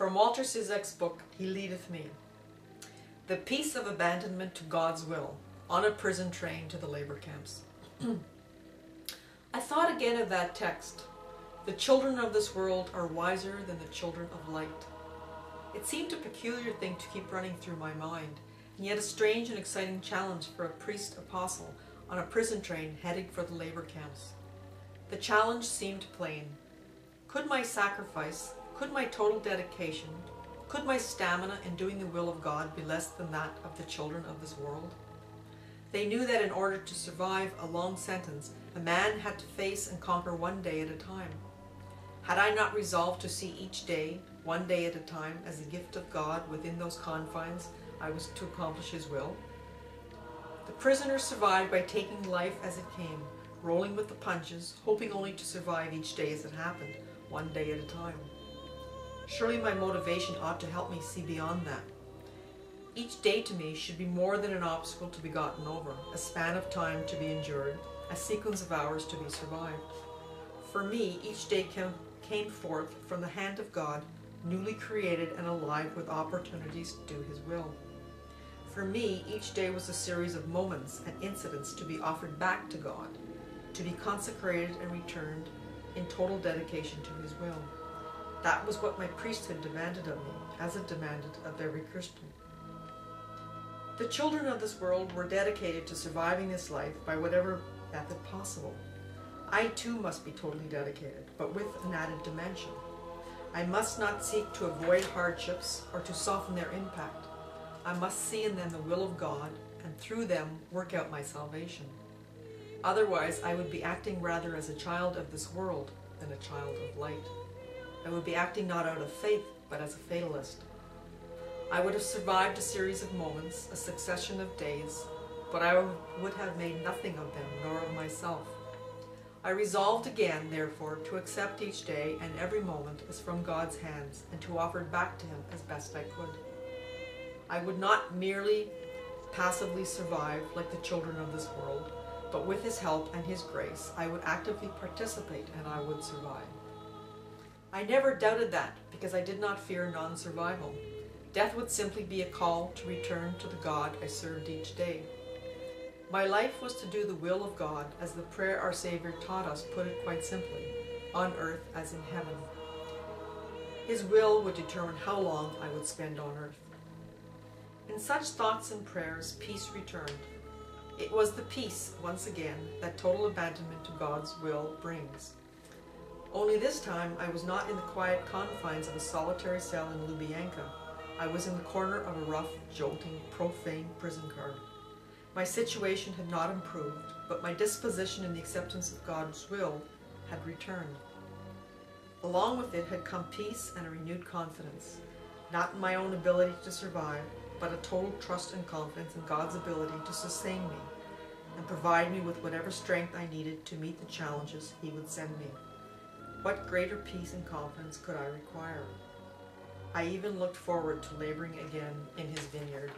From Walter Sizek's book, He Leadeth Me. The peace of abandonment to God's will, on a prison train to the labor camps. I thought again of that text. The children of this world are wiser than the children of light. It seemed a peculiar thing to keep running through my mind, and yet a strange and exciting challenge for a priest apostle on a prison train heading for the labor camps. The challenge seemed plain. Could my sacrifice, could my total dedication, could my stamina in doing the will of God be less than that of the children of this world? They knew that in order to survive a long sentence, a man had to face and conquer one day at a time. Had I not resolved to see each day, one day at a time, as a gift of God within those confines I was to accomplish His will? The prisoner survived by taking life as it came, rolling with the punches, hoping only to survive each day as it happened, one day at a time. Surely my motivation ought to help me see beyond that. Each day to me should be more than an obstacle to be gotten over, a span of time to be endured, a sequence of hours to be survived. For me, each day came forth from the hand of God, newly created and alive with opportunities to do His will. For me, each day was a series of moments and incidents to be offered back to God, to be consecrated and returned in total dedication to His will. That was what my priesthood demanded of me, as it demanded of every Christian. The children of this world were dedicated to surviving this life by whatever method possible. I too must be totally dedicated, but with an added dimension. I must not seek to avoid hardships or to soften their impact. I must see in them the will of God, and through them work out my salvation. Otherwise, I would be acting rather as a child of this world than a child of light. I would be acting not out of faith, but as a fatalist. I would have survived a series of moments, a succession of days, but I would have made nothing of them, nor of myself. I resolved again, therefore, to accept each day and every moment as from God's hands, and to offer it back to Him as best I could. I would not merely passively survive like the children of this world, but with His help and His grace, I would actively participate and I would survive. I never doubted that, because I did not fear non-survival. Death would simply be a call to return to the God I served each day. My life was to do the will of God, as the prayer our Savior taught us put it quite simply, on earth as in heaven. His will would determine how long I would spend on earth. In such thoughts and prayers, peace returned. It was the peace, once again, that total abandonment to God's will brings. Only this time I was not in the quiet confines of a solitary cell in Lubyanka. I was in the corner of a rough, jolting, profane prison car. My situation had not improved, but my disposition in the acceptance of God's will had returned. Along with it had come peace and a renewed confidence, not in my own ability to survive, but a total trust and confidence in God's ability to sustain me and provide me with whatever strength I needed to meet the challenges He would send me. What greater peace and confidence could I require? I even looked forward to laboring again in His vineyard.